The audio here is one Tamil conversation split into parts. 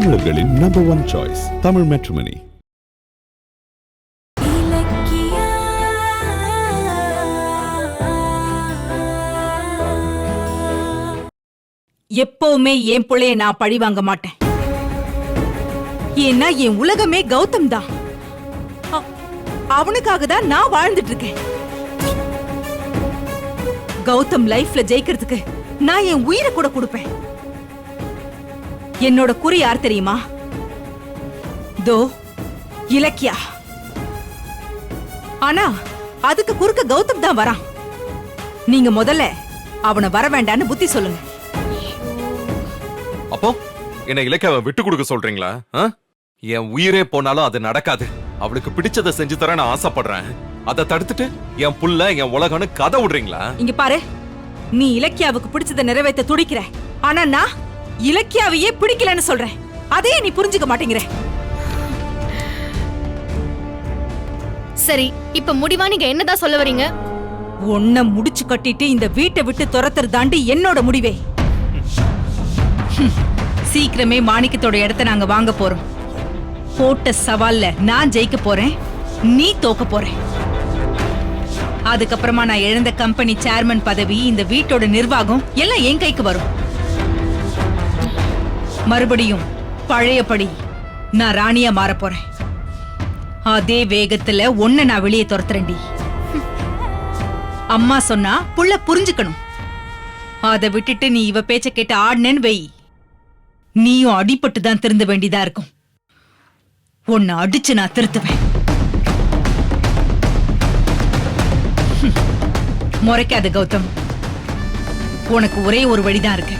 தமிழர்களின் நம்பர் 1 சாய்ஸ் தமிழ் மேட்ரிமோனி. எப்பவுமே என் பிள்ளைய நான் பழி வாங்க மாட்டேன். ஏன்னா என் உலகமே கௌதம் தான். அவனுக்காக தான் நான் வாழ்ந்துட்டு இருக்கேன். கௌதம் லைஃப்ல ஜெயிக்கிறதுக்கு நான் என் உயிரை கூட கொடுப்பேன். என்னோட குறி யார் தெரியுமா? தோ இலக்கியா. ஆனா அதுக்கு குறுக்க கௌதம் தான் வரான். நீங்க முதல்ல அவனை வர வேண்டான்னு புத்தி சொல்லுங்க. அப்போ என்ன இலக்கியாவை விட்டு கொடுக்க சொல்றீங்களா? என் உயிரே போனாலும் அது நடக்காது. அவளுக்கு பிடிச்சதை செஞ்சு தர நான் ஆசைப்படுறேன். அதை தடுத்துட்டு என் புள்ள என் உலகம்னு கதை விடுறீங்களா? இங்க பாரு, நீ இலக்கியாவுக்கு பிடிச்சதை நிறைவேற்ற துடிக்கிற. ஆனா நான் இலக்கியாவையே பிடிக்கலன்னு சொல்றேன். அதையே நீ புரிஞ்சுக்க மாட்டேங்கிற. சரி, இப்ப முடிவா நீங்க என்னதான் சொல்ல வரீங்க? உன்னை முடிச்சு கட்டிட்டு இந்த வீட்டை விட்டு துரத்துறதாண்டி என்னோட முடிவே. சீக்கிரமே மாணிக்கத்தோட இடத்த நாங்க வாங்க போறோம். போட்ட சவால்ல நான் ஜெயிக்க போறேன், நீ தோக்க போற. அதுக்கப்புறமா நான் இழந்த கம்பெனி சேர்மன் பதவி, இந்த வீட்டோட நிர்வாகம் எல்லாம் என் கைக்கு வரும். மறுபடியும் பழையபடி நான் ராணியா மாற போறேன். அதே வேகத்துல ஒன்ன நான் வெளியே துரத்துறேன்டி. அம்மா சொன்னா புள்ள புரிஞ்சுக்கணும். அதை விட்டுட்டு நீ இவ பேச்ச கேட்டு ஆடுனேன்னு வெய், நீயும் அடிபட்டு தான் திருந்த வேண்டியதா இருக்கும். உன்னை அடிச்சு நான் திருத்துவேன். முறைக்காத கௌதம். உனக்கு ஒரே ஒரு வழிதான் இருக்கு.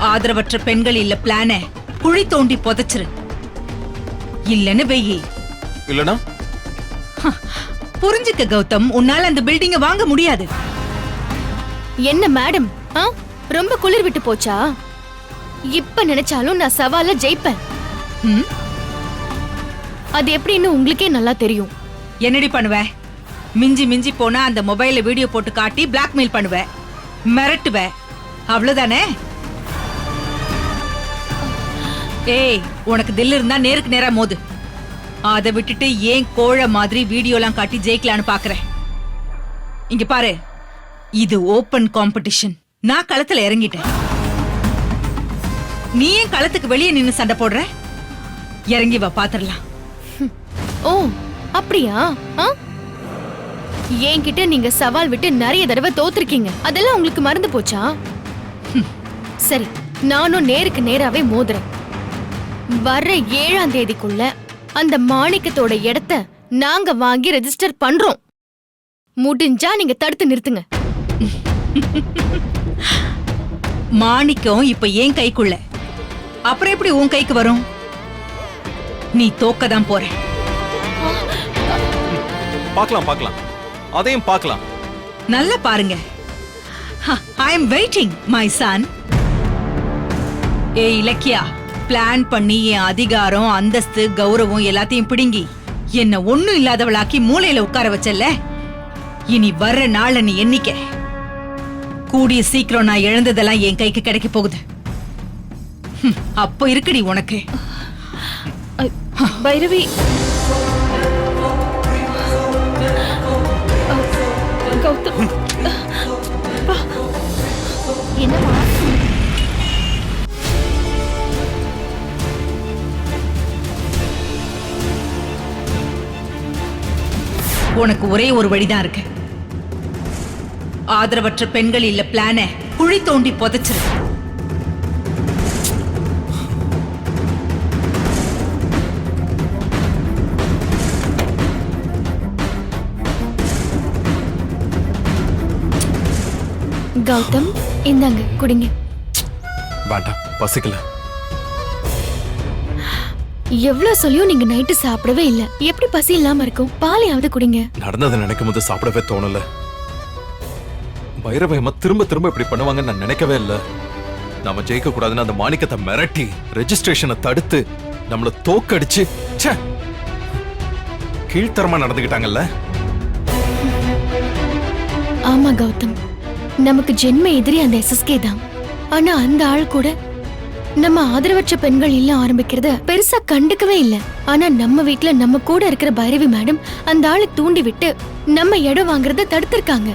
ஆதரவற்ற பெண்கள் இல்ல பிளான குழி தோண்டி புதைச்சிரு. இல்லன்னு வெயி. இல்லனா புரிஞ்சுக்க கௌதம், உன்னால அந்த பில்டிங்க வாங்க முடியாது. என்ன மேடம், ரொம்ப குளிர் விட்டு போச்சா? இப்ப நினைச்சாலும் நான் சவால ஜெயிப்பேன். அது எப்படின்னு உங்களுக்கே நல்லா தெரியும். என்னடி பண்ணுவ? மிஞ்சி மிஞ்சி போனா அந்த மொபைல்ல வீடியோ போட்டு காட்டி பிளாக்மெயில் பண்ணுவ, மிரட்டுவ, அவ்வளவுதானே? ஏய், உனக்கு தில் இருந்தா நேருக்கு நேரா மோது. அதை விட்டுட்டு ஏன் கோழ மாதிரி வீடியோலாம் காட்டி ஜெயிக்கலான்னு பாக்குறேன். இங்க பாரு, இது ஓபன் காம்படிஷன். நான் களத்துல இறங்கிட்டேன். நீ ஏன் களத்துக்கு வெளியே நின்னு சண்டை போடுற? இறங்கி வா, பாத்துரலாம். ஓ அப்படியா? என்கிட்ட நீங்க சவால் விட்டு நிறைய தடவை தோத்துருக்கீங்க. அதெல்லாம் உங்களுக்கு மறந்து போச்சா? சரி, நானும் நேருக்கு நேராவே மோதுறேன். வர்ற 7ஆம் தேதிக்குள்ள அந்த மாணிக்கத்தோட இடத்த நாங்க வாங்கி ரெஜிஸ்டர் பண்றோம். முடிஞ்சா நீங்க தடுத்து நிறுத்துங்க. மாணிக்கம் இப்ப ஏன் கைக்குள்ள, அப்புறம் எப்படி உன் கைக்கு வரும்? நீ தோக்கதான் போற. பார்க்கலாம் பார்க்கலாம், அதையும் பார்க்கலாம். நல்லா பாருங்க. I am waiting my son. ஏ இலக்கியா, பிளான் பண்ணி என் அதிகாரம், அந்தஸ்து, கௌரவம் எல்லாத்தையும் பிடுங்கி என்ன ஒண்ணும் இல்லாதவளாக்கி மூலையில உட்கார வச்சல்ல. இனி வர்ற நாள நீ எண்ணிக்க. கூடிய சீக்கிரம் நான் இழந்ததெல்லாம் என் கைக்கு கிடைக்க போகுது. அப்ப இருக்குடி உனக்கு. பைரவி, என்னமா? உனக்கு ஒரே ஒரு வழிதான் இருக்கு. ஆதரவற்ற பெண்கள் இல்ல பிளான குழி தோண்டி புதைச்சிரு. கௌதம், இந்தாங்க குடிங்க. வேண்டாம், பசிக்கல. எவ்வளவு சொல்லியும் நீங்க நைட்டு சாப்பிடவே இல்ல. எப்படி பசி இல்லாம இருக்கும்? பாலையாவது குடிங்க. நடந்ததை நினைக்கும் போது சாப்பிடவே தோணல. பைரவயமா திரும்ப திரும்ப இப்படி பண்ணுவாங்கன்னு நான் நினைக்கவே இல்ல. நாம ஜெயிக்க கூடாதுன்னு அந்த மாணிக்கத்தை மிரட்டி ரெஜிஸ்ட்ரேஷனை தடுத்து நம்மள தோக்கடிச்சு கீழ்த்தரமா நடந்துகிட்டாங்கல்ல. ஆமா கௌதம், நமக்கு ஜென்ம எதிரி அந்த எஸ்எஸ்கே தான். ஆனா அந்த ஆள் கூட நம்ம ஆதரவற்ற பெண்கள் இல்ல ஆரம்பிக்கிறத பெருசா கண்டுக்கவே இல்ல. ஆனா நம்ம வீட்ல நம்ம கூட இருக்கிற பைரவி மேடம் அந்த ஆளை தூண்டி விட்டு நம்ம இடம் வாங்குறத தடுத்திருக்காங்க.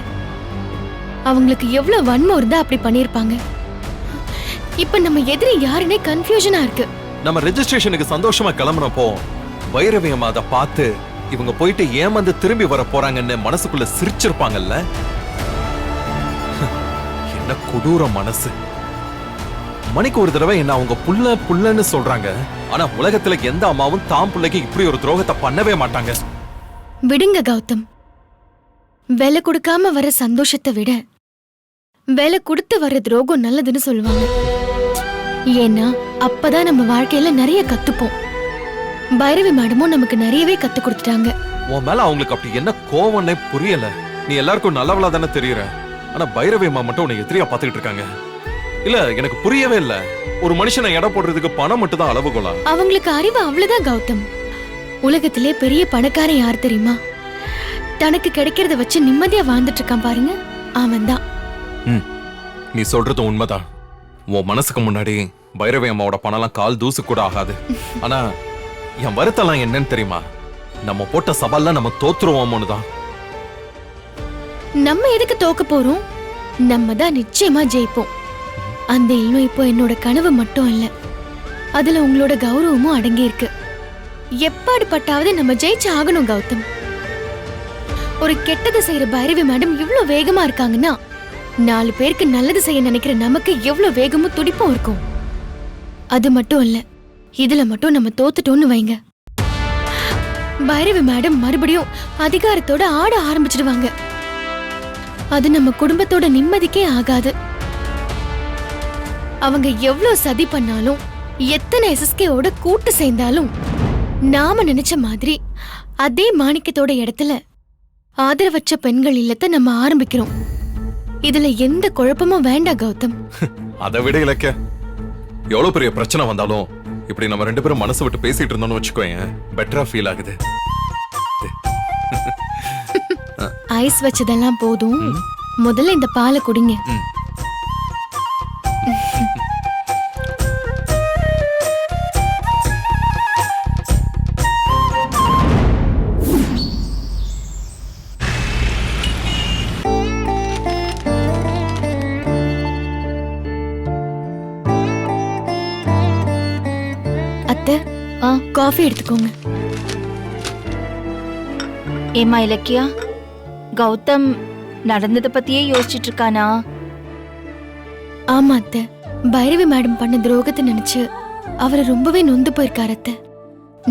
அவங்களுக்கு எவ்வளவு வன்மம் இருந்தா அப்படி பண்ணிருப்பாங்க. இப்ப நம்ம எதிரி யாருன்னே கன்ஃபியூஷனா இருக்கு. நம்ம ரெஜிஸ்ட்ரேஷனுக்கு சந்தோஷமா கிளம்புறப்போ பைரவி அம்மா அதை பார்த்து இவங்க போயிட்டு ஏமாந்து திரும்பி வர போறாங்கன்னு மனசுக்குள்ள சிரிச்சிருப்பாங்கல்ல. என்ன கொடூர மனசு. மணிக்கு ஒரு தடவை என்ன அவங்க புள்ளன்னு சொல்றாங்க. ஆனா உலகத்துல எந்த அம்மாவும் தாம் பிள்ளைக்கு இப்படி ஒரு துரோகத்தை பண்ணவே மாட்டாங்க. விடுங்க கௌதம். விலை கொடுக்காம வர சந்தோஷத்தை விட விலை கொடுத்து வர துரோகம் நல்லதுன்னு சொல்லுவாங்க. ஏன்னா அப்பதான் நம்ம வாழ்க்கையில நிறைய கத்துப்போம். பைரவி மேடமும் நமக்கு நிறையவே கத்து கொடுத்துட்டாங்க. உன் மேல அவங்களுக்கு அப்படி என்ன கோவம்னே புரியல. நீ எல்லாருக்கும் நல்லவளா தானே தெரியற. ஆனா பைரவி அம்மா மட்டும் உன்னை எதிரியா பாத்துக்கிட்டு இருக்காங்க. இல்ல எனக்கு புரியவே இல்ல. ஒரு மனுஷனை எடை போடுறதுக்கு பணம் மட்டும் தான் அளவுகோலா? அவங்களுக்கு அறிவு அவ்வளவுதான் கௌதம். உலகத்திலே பெரிய பணக்காரன் யார் தெரியுமா? தனக்கு கிடைக்கிறத வச்சு நிம்மதியா வாழ்ந்துட்டு இருக்கான் பாருங்க, அவன்தான். நீ சொல்றது உண்மைதான். உன் மனசுக்கு முன்னாடி பைரவி அம்மாவோட பணம்லாம் கால் தூசு கூட ஆகாது. ஆனா என் வருத்தெல்லாம் என்னன்னு தெரியுமா? நம்ம போட்ட சவால்ல நம்ம தோத்துருவோமோன்னு தான். நம்ம எதுக்கு தோக்க போறோம்? நம்ம தான் நிச்சயமா ஜெயிப்போம். அந்த இல்லம் இப்போ என்னோட கனவு மட்டும் இல்ல, அதுல உங்களோட கௌரவமும் அடங்கி இருக்கு. எப்பாடுபட்டாவது நம்ம ஜெயிச்சு ஆகணும் கௌதம். ஒரு கெட்டது செய்யற பைரவி மேடம் இவ்வளவு வேகமா இருக்காங்கன்னா 4 பேருக்கு நல்லது செய்ய நினைக்கிற நமக்கு எவ்வளவு வேகமும் துடிப்பும் இருக்கும். அது மட்டும் இல்ல, இதுல மட்டும் நம்ம தோத்துட்டோம்னு வைங்க, பைரவி மேடம் மறுபடியும் அதிகாரத்தோட ஆட ஆரம்பிச்சிடுவாங்க. அது நம்ம குடும்பத்தோட நிம்மதிக்கே ஆகாது. அவங்க எவ்வளவு சதி பண்ணாலும், எத்தனை எஸ்எஸ்கேவோட கூட்டு சேர்ந்தாலும், நாம நினைச்ச மாதிரி அதே மாணிக்கத்தோட இடத்துல ஆதரவற்ற பெண்கள் இல்லத்தை நம்ம ஆரம்பிக்கிறோம். இதுல எந்த குழப்பமும் வேண்டாம் கௌதம். அதை விட இலக்க எவ்வளவு பெரிய பிரச்சனை வந்தாலும் இப்படி நம்ம 2 பேரும் மனசு விட்டு பேசிட்டு இருந்தோம்னு வச்சுக்கோங்க, பெட்டரா ஃபீல் ஆகுது. ஐஸ் வச்சதெல்லாம் போதும், முதல்ல இந்த பாலை குடிங்க. அத்தை, காஃபி எடுத்துக்கோங்க. ஏமா இலக்கியா, கௌதம் நடந்தத பத்தியே யோசிச்சுட்டு இருக்கானா? ஆமா அத்தை, பைரவி மேடம் பண்ண துரோகத்தை நினைச்சு அவரை ரொம்பவே நொந்து போயிருக்காரு அத்தை.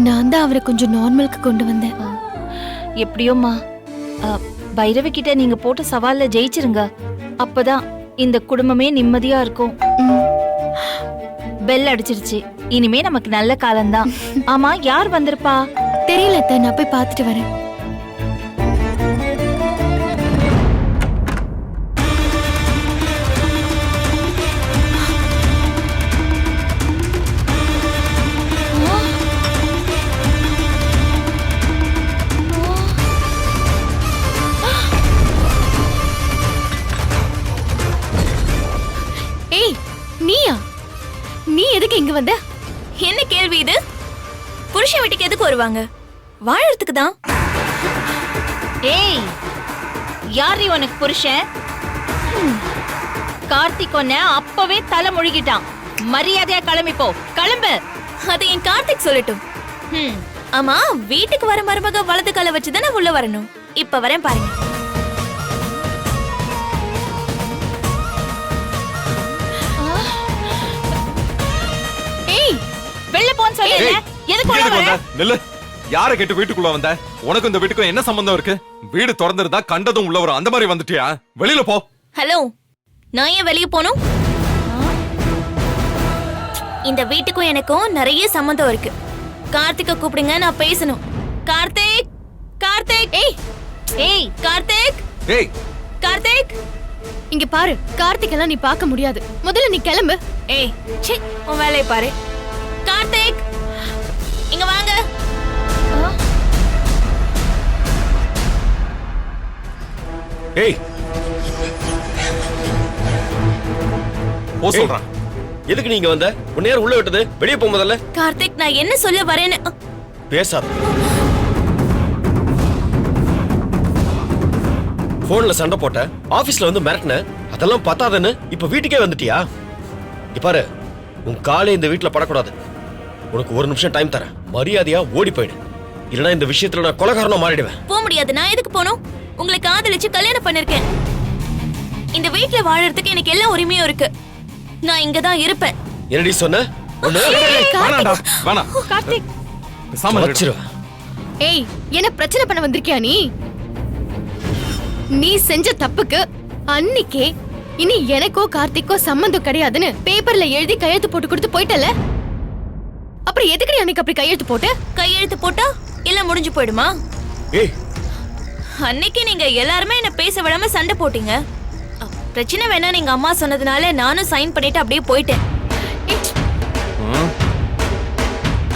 நான் தான் அவரை கொஞ்சம் நார்மலுக்கு கொண்டு வந்தேன். எப்படியோமா, பைரவி கிட்ட நீங்க போட்ட சவால்ல ஜெயிச்சிருங்க. அப்பதான் இந்த குடும்பமே நிம்மதியா இருக்கும். பெல் அடிச்சிருச்சு, இனிமே நமக்கு நல்ல காலம்தான். ஆமா, யார் வந்திருப்பா? தெரியல அத்தை, நான் போய் பார்த்துட்டு வரேன். ஏய், நீயா? நீ எதுக்கு இங்க வந்த? என்ன கேள்வி இது? புருஷன் வீட்டுக்கு எதுக்கு வருவாங்க? வாழறதுக்கு தான். ஏய், யார் உனக்கு புருஷன்? கார்த்திக் ஒன்ன அப்பவே தலை முழுகிட்டான். மரியாதையா கிளம்பி போ, கிளம்பு. அது என் கார்த்திக் சொல்லட்டும். ஆமா, வீட்டுக்கு வர மருமக வலது கால வச்சுதானே உள்ள வரணும். இப்ப வரேன் பாருங்க. ஏய், வெளில போன்னு சொல்லல. எதுக்கு உள்ள வர? நில்லு. யாரை கேட்டு வீட்டுக்குள்ள வந்த? உனக்கு இந்த வீட்டுக்கும் என்ன சம்பந்தம் இருக்கு? வீடு திறந்திருந்தா கண்டதும் உள்ள வரும், அந்த மாதிரி வந்துட்டியா? வெளியில போ. ஹலோ, நான் ஏன் வெளிய போணும்? இந்த வீட்டுக்கும் எனக்கும் நிறைய சம்பந்தம் இருக்கு. கார்த்திக்க கூப்பிடுங்க, நான் பேசணும். கார்த்திக், கார்த்திக். ஏய் ஏய் கார்த்திக், ஏய் கார்த்திக். இங்க பாரு, கார்த்திக் எல்லாம் நீ பார்க்க முடியாது. முதல்ல நீ கிளம்பு. ஏய், ச்சே, உன் வேலையை பாரு. கார்த்திக், இங்க வாங்க. ஏய், போ சொல்றான். எதுக்கு நீங்க வந்த? உன்னை யார் உள்ள விட்டது? வெளியே போ முதல்ல. கார்த்திக், நான் என்ன சொல்ல வரேன்னு பேசாத. போன்ல சண்டை போட்ட, ஆபீஸ்ல வந்து மிரட்டின, அதெல்லாம் பத்தாதுன்னு இப்ப வீட்டுக்கே வந்துட்டியா? பாரு, உன் காலே இந்த வீட்டுல படக்கூடாது. உனக்கு ஒரு நிமிஷம் டைம் தரேன். மரியாதையா ஓடி போயிடு. இல்லனா இந்த விஷயத்துல நான் கொலைகாரனா மாறிடுவேன். போக முடியாது. நான் எதுக்கு போகணும்? உங்களை காதலிச்சு கல்யாணம் பண்ணிருக்கேன். இந்த வீட்ல வாழறதுக்கு எனக்கு எல்லா உரிமையும் இருக்கு. நான் இங்க தான் இருப்பேன். என்னடி சொன்ன? வேணாம்டா, வேணாம். கார்த்திக், பேசாம இருடா. வச்சிருவேன். ஏய், என்ன பிரச்சனை பண்ண வந்திருக்கியா நீ? நீ செஞ்ச தப்புக்கு அன்னிக்கே இனி எனக்கோ கார்த்திக்கோ சம்பந்தம் கிடையாதுன்னு பேப்பர்ல எழுதி கையெழுத்து போட்டு கொடுத்து போயிட்டல. அப்புறம் எதுக்கு நீ அன்னைக்கு அப்படி கையெழுத்து போட்ட? கையெழுத்து போட்டா எல்லாம் முடிஞ்சு போயிடுமா? ஏய், அன்னைக்கு நீங்க எல்லாருமே என்ன பேச விடாம சண்டை போட்டீங்க. பிரச்சனை வேணா நீங்க அம்மா சொன்னதுனால நானும் சைன் பண்ணிட்டு அப்படியே போயிட்டேன்.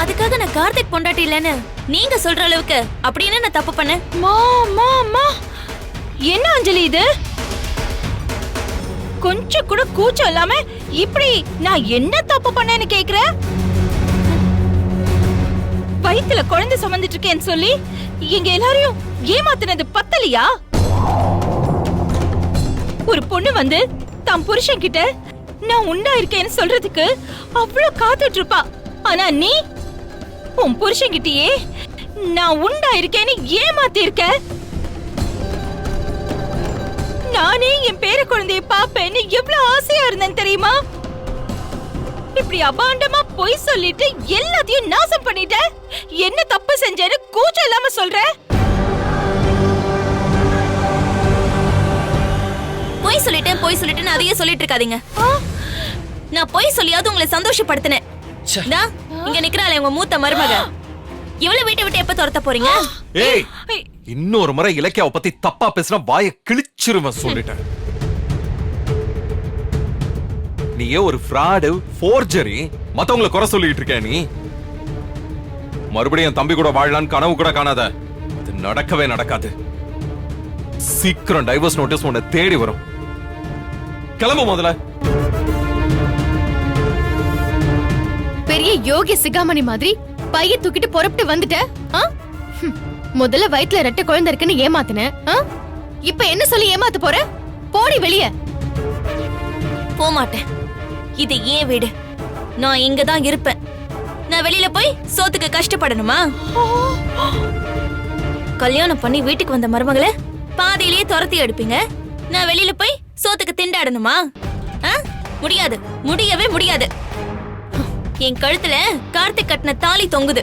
அதுக்காக நான் கார்த்திக் பொண்டாட்டி இல்லைன்னு நீங்க சொல்ற அளவுக்கு அப்படின்னு நான் தப்பு பண்ணேன்? என்ன அஞ்சலி இது? கொஞ்சம் கூட கூச்சம் இல்லாம இப்படி நான் என்ன தப்பு பண்ணேன்னு கேக்குற? வயித்துல குழந்தை சுமந்துட்டு இருக்கேன்னு சொல்லி எங்க எல்லாரையும் ஏமாத்தினது பத்தலையா? ஒரு பொண்ணு வந்து தம் புருஷன் கிட்ட நான் உண்டா இருக்கேன்னு சொல்றதுக்கு அவ்வளவு காத்துட்டு இருப்பா. ஆனா நீ உன் புருஷன் கிட்டயே நான் உண்டா இருக்கேன்னு ஏமாத்தி இருக்க. நானே என் பேர குழந்தைய பாப்பேன்னு எவ்வளவு ஆசையா இருந்தேன் தெரியுமா? இப்படி அபாண்டமா பொய் சொல்லிட்டு எல்லாத்தையும் நாசம் பண்ணிட்ட. என்ன தப்பு செஞ்சேன்னு கூச்சம் இல்லாம சொல்ற? பொய் சொல்லிட்டேன்னு அதையே சொல்லிட்டு இருக்காதீங்க. நான் பொய் சொல்லியாவது உங்களை சந்தோஷப்படுத்தினேன். இங்க நிக்கிறாளே உங்க மூத்த மருமக, இவ்வளவு வீட்டை விட்டு எப்ப துரத்த போறீங்க? ஏய், இன்னொரு முறை இலக்கியாவை பத்தி தப்பா பேசினா வாயை கிழிச்சிருவேன் சொல்லிட்டேன். நீயே ஒரு ஃப்ராடு, ஃபோர்ஜரி, மத்தவங்கள குறை சொல்லிட்டு இருக்க. நீ மறுபடியும் என் தம்பி கூட வாழலான்னு கனவு கூட காணாத. இது நடக்கவே நடக்காது. சீக்கிரம் டைவர்ஸ் நோட்டீஸ் உன்னை தேடி வரும். கிளம்பு முதல்ல. பெரிய யோகி சிகாமணி மாதிரி பைய தூக்கிட்டு புறப்பட்டு வந்துட்ட. முதல்ல வயித்துல ரெட்டை குழந்தை இருக்குன்னு ஏமாத்தின. இப்ப என்ன சொல்லி ஏமாத்த போற? போடி வெளிய. போமாட்டேன். இது ஏன் வீடு. நான் இங்க தான் இருப்பேன். நான் வெளியில போய் சோத்துக்கு கஷ்டப்படணுமா? கல்யாணம் பண்ணி வீட்டுக்கு வந்த மருமகளை பாதியிலேயே துரத்தி எடுப்பீங்க. நான் வெளியில போய் சோத்துக்கு திண்டாடணுமா? முடியாது, முடியவே முடியாது. என் கழுத்துல கார்த்திக் கட்டின தாலி தொங்குது.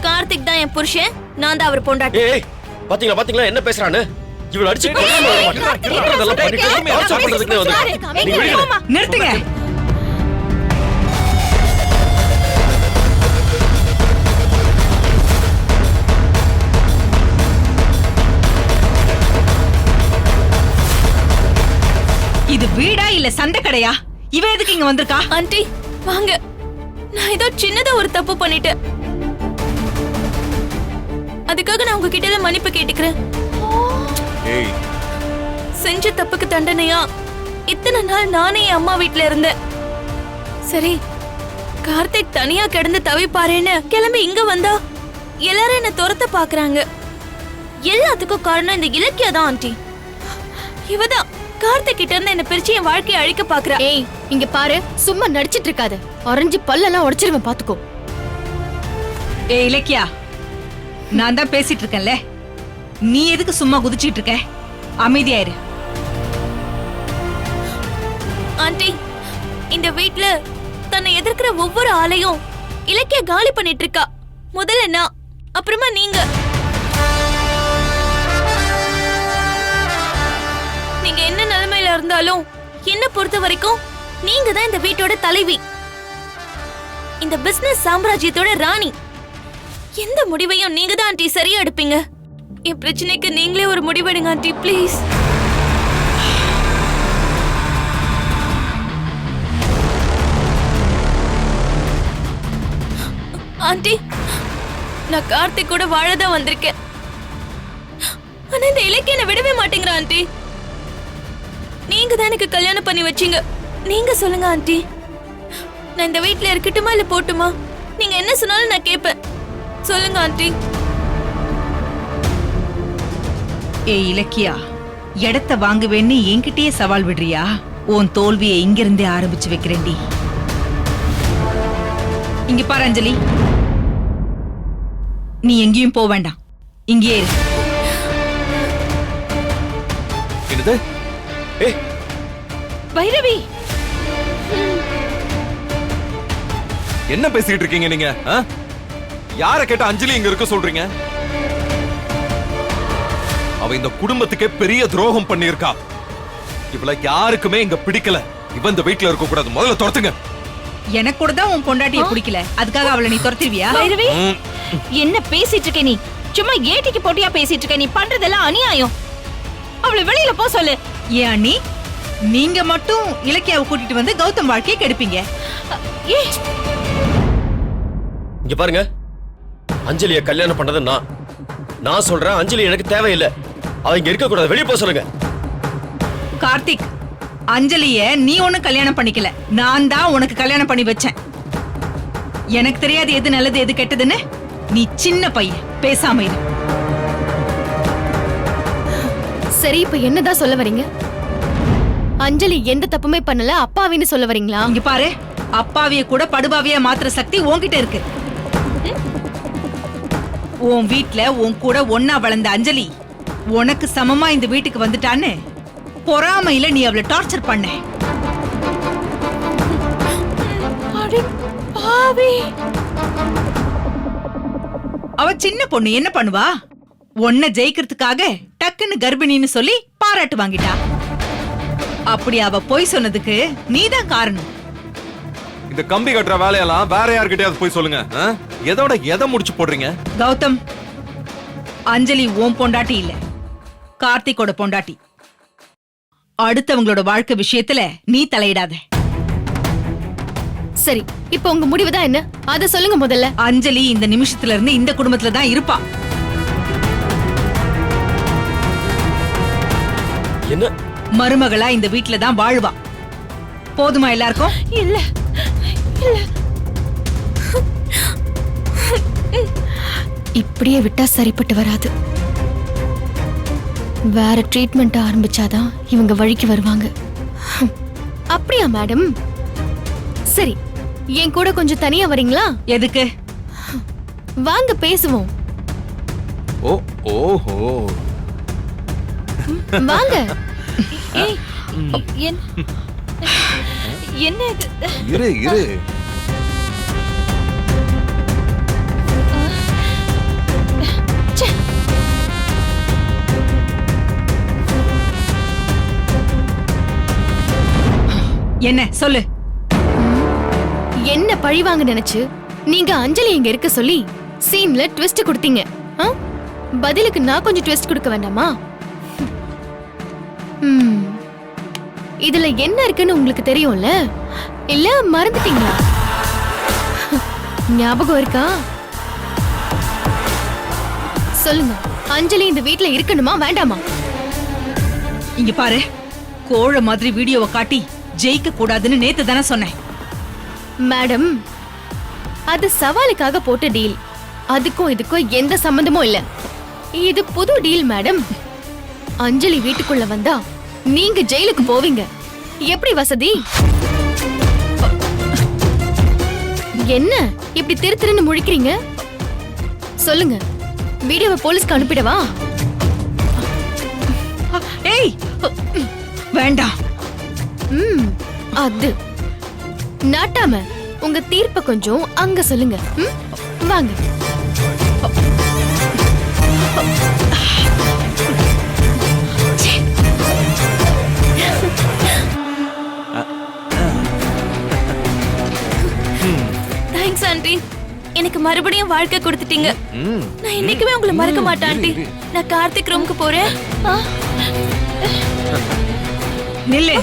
கார்த்திக் தான் என் புருஷன், நான் தான் அவர் பொண்டாட்டி. ஏய், பாத்தீங்களா என்ன பேசுறானு? இவள அடிச்சு கொல்லாம விட மாட்டேன். அதெல்லாம் பண்ணிட்டு டார்ச்சர் பண்றதுக்கு வந்து நீ வெளியில நிறுத்துங்க. இது வீடா இல்ல சண்டை கடையா? இவ எதுக்கு இங்க வந்திருக்கா? ஆண்டி வாங்க, நான் ஏதோ சின்னதா ஒரு தப்பு பண்ணிட்டேன். அதுக்காக நான் உங்ககிட்ட எல்லாம் மன்னிப்பு கேட்டுக்கிறேன். ஏய், செஞ்ச தப்புக்கு தண்டனையா இத்தனை நாள் நானே என் அம்மா வீட்ல இருந்தேன். சரி, கார்த்திக் தனியா கிடந்து தவிப்பாரேன்னு கிளம்பி இங்க வந்தா எல்லாரும் என்ன துரத்த பாக்குறாங்க. எல்லாத்துக்கும் காரணம் இந்த இலக்கியா தான் ஆண்டி. இவதான் கார்த்திக் கிட்ட இருந்து என்ன பிரிச்சு என் வாழ்க்கையை அழிக்க பாக்குறா. ஏய், இங்க பாரு, சும்மா நடிச்சிட்டு இருக்காத. ஆரஞ்சு பல்லெல்லாம் உடைச்சிருவேன் பாத்துக்கோ. ஏய் இலக்கியா, நான் தான் பேசிட்டு இருக்கேன்ல, நீ எதுக்கு சும்மா குதிச்சிட்டு இருக்க? அமைதியாயிரு. ஆண்டி, இந்த வீட்ல தன்னை எதிர்க்கிற ஒவ்வொரு ஆளையும் இலக்கிய காலி பண்ணிட்டு இருக்கா. முதல்ல நான், அப்புறமா நீங்க. நீங்க என்ன நிலைமையில இருந்தாலும் என்ன பொறுத்த வரைக்கும் நீங்க தான் இந்த வீட்டோட தலைவி, இந்த பிசினஸ் சாம்ராஜ்யத்தோட ராணி. எந்த முடிவையும் நீங்க தான் ஆண்டி சரியா எடுப்பீங்க. என் பிரச்சனைக்கு நீங்களே ஒரு முடிவெடுங்க ஆண்டி, ப்ளீஸ். ஆண்டி, நான் கார்த்திக் கூட வாழதான் வந்திருக்கேன். ஆனா இந்த இலக்கிய என்ன விடவே மாட்டேங்கிற ஆண்டி. நீங்க தான் எனக்கு கல்யாணம் பண்ணி வச்சீங்க. நீங்க சொல்லுங்க ஆண்டி, நான் இந்த வீட்ல இருக்கட்டுமா இல்ல போட்டுமா? நீங்க என்ன சொன்னாலும் நான் கேட்பேன். சொல்லுங்க ஆண்டி. ஏய் இலக்கியா, இடத்த வாங்குவேன்னு என்கிட்டயே சவால் விடுறியா? உன் தோல்வியை இங்கிருந்தே ஆரம்பிச்சு வைக்கிறேன்டி. இங்க பாரு அஞ்சலி, நீ எங்கேயும் போக வேண்டாம், இங்கேயே இரு. என்னது? ஏய் பைரவி, என்ன பேசிட்டு இருக்கீங்க நீங்க? யார கேட்ட அஞ்சலி இங்க இருக்க சொல்றீங்க? அவ இந்த குடும்பத்துக்கே பெரிய துரோகம் பண்ணியிருக்கா. இவள யாருக்குமே இங்க பிடிக்கல. இவ இந்த வீட்ல இருக்க கூடாது. முதல்ல துரத்துங்க. எனக்கு கூட தான் உன் பொண்டாட்டிய பிடிக்கல, அதுக்காக அவளை நீ துரத்திடுவியா? பைரவி, என்ன பேசிட்டு இருக்க நீ? சும்மா ஏட்டிக்கு போட்டியா பேசிட்டு இருக்க. நீ பண்றதெல்லாம் அநியாயம். அவளை வெளியில போ சொல்லு. ஏன் அண்ணி, நீங்க மட்டும் இலக்கியாவை கூட்டிட்டு வந்து கௌதம் வாழ்க்கையை கெடுப்பீங்க. ஏ, இங்க பாருங்க, அஞ்சலிய கல்யாணம் பண்ணது நான் சொல்றேன். அஞ்சலி எனக்கு தேவையில்லை. அவ இங்க இருக்க கூடாது. வெளியே போக சொல்லுங்க. கார்த்திக், அஞ்சலிய நீ ஒண்ணும் கல்யாணம் பண்ணிக்கல, நான் தான் உனக்கு கல்யாணம் பண்ணி வச்சேன். எனக்கு தெரியாது எது நல்லது எது கெட்டதுன்னு. நீ சின்ன பையன், பேசாம இரு. சரி, இப்ப என்னதான் சொல்ல வரீங்க? அஞ்சலி எந்த தப்புமே பண்ணல, அப்பாவின்னு சொல்ல வரீங்களா? இங்க பாரு, அப்பாவிய கூட படுபாவியா மாத்துற சக்தி உன்கிட்ட இருக்கு. உன் வீட்ல உன் கூட ஒன்னா வளர்ந்த அஞ்சலி உனக்கு சமமா இந்த வீட்டுக்கு வந்துட்டான்னு பொறாமையில நீ அவளை டார்ச்சர் பண்ண. அவ சின்ன பொண்ணு, என்ன பண்ணுவா? உன்னை ஜெயிக்கிறதுக்காக டக்குன்னு கர்ப்பிணின்னு சொல்லி பாராட்டு வாங்கிட்டா. அப்படி அவ போய் சொன்னதுக்கு நீதான் காரணம். இந்த கம்பி கட்டுற வேலையெல்லாம் வேற யார்கிட்டயாவது போய் சொல்லுங்க. எதோட எதை முடிச்சு போடுறீங்க? கௌதம், அஞ்சலி உன் பொண்டாட்டி இல்ல, கார்த்திகோட பொண்டாட்டி. அடுத்தவங்களோட வாழ்க்கை விஷயத்துல நீ தலையிடாத. சரி, இப்ப உங்க முடிவுதான் என்ன? அத சொல்லுங்க முதல்ல. அஞ்சலி இந்த நிமிஷத்துல இருந்து இந்த குடும்பத்துல தான் இருப்பா. என்ன? மருமகளா இந்த வீட்ல தான் வாழ்வா. போதுமா எல்லாருக்கும்? இல்ல இல்ல, இப்படியே விட்டா சரிப்பட்டு வராது. வேற ட்ரீட்மெண்ட் ஆரம்பிச்சாதான் இவங்க வழிக்கு வருவாங்க. அப்படியா மேடம்? சரி, என் கூட கொஞ்சம் தனியா வரீங்களா? எதுக்கு? வாங்க பேசுவோம். ஓ ஓஹோ, வாங்க. ஏய், என்ன இது? இரு இரு. என்ன சொல்லு? என்ன பழி வாங்க நினைச்சு நீங்க அஞ்சலி இங்க இருக்க சொல்லி சீன்ல ட்விஸ்ட் கொடுத்தீங்க. பதிலுக்கு நான் கொஞ்சம் ட்விஸ்ட் கொடுக்க வேண்டாமா? இதுல என்ன இருக்குன்னு உங்களுக்கு தெரியும்ல, இல்ல மறந்துட்டீங்களா? ஞாபகம் இருக்கா? சொல்லுங்க, அஞ்சலி இந்த வீட்ல இருக்கணுமா வேண்டாமா? இங்க பாரு, கோழ மாதிரி வீடியோவை காட்டி ஜெயிக்க கூடாதுன்னு நேத்து தானே சொன்னேன். மேடம், அது சவாலுக்காக போட்ட டீல். அதுக்கும் இதுக்கும் எந்த சம்பந்தமும் இல்ல. இது புது டீல் மேடம். அஞ்சலி வீட்டுக்குள்ள வந்தா நீங்க ஜெயிலுக்கு போவீங்க. எப்படி வசதி? என்ன இப்படி திருன்னு முழிக்கிறீங்க? சொல்லுங்க, வீடியோவை போலீஸ்க்கு அனுப்பிடவா? ஏய், வேண்டாம். அது நாட்டாம உங்க தீர்ப்ப கொஞ்சம் அங்க சொல்லுங்க. வாங்க. தேங்க்ஸ் ஆண்டி, எனக்கு மறுபடியும் வாழ்க்கை கொடுத்துட்டீங்க. நான் என்னைக்குமே உங்களை மறக்க மாட்டேன் ஆண்டி. நான் கார்த்திக் ரூமுக்கு போறேன். நில்லு.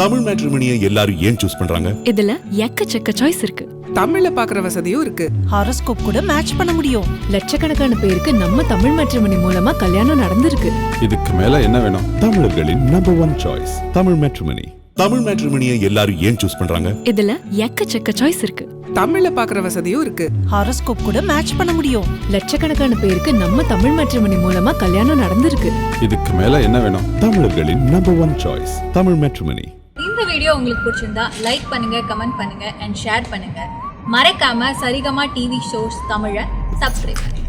தமிழ் மேட்ரிமோனியை எல்லாரும் ஏன் சூஸ் பண்றாங்க? இதுல எக்கச்சக்க சாய்ஸ் இருக்கு. தமிழ்ல பாக்குற வசதியும் இருக்கு. ஹாரோஸ்கோப் கூட மேட்ச் பண்ண முடியும். லட்சக்கணக்கான பேருக்கு நம்ம தமிழ் மேட்ரிமோனி மூலமா கல்யாணம் நடந்திருக்கு. இதுக்கு மேல என்ன வேணும்? தமிழர்களின் number one choice Tamil Matrimony. Tamil மேட்ரிமோனியை எல்லாரும் ஏன் சூஸ் பண்றாங்க? இதுல எக்கச்சக்க சாய்ஸ் இருக்கு. தமிழ்ல பாக்குற வசதியும் இருக்கு. ஹாரோஸ்கோப் கூட மேட்ச் பண்ண முடியும். லட்சக்கணக்கான பேருக்கு நம்ம தமிழ் மேட்ரிமோனி மூலமா கல்யாணம் நடந்திருக்கு. இதுக்கு மேல என்ன வேணும்? தமிழர்களின் number one choice Tamil matrimony. இந்த வீடியோ உங்களுக்கு பிடிச்சிருந்தா லைக் பண்ணுங்க, கமெண்ட் பண்ணுங்க அண்ட் ஷேர் பண்ணுங்க. மறக்காம சரிகமா டிவி ஷோஸ் தமிழை சப்ஸ்கிரைப் பண்ணுங்க.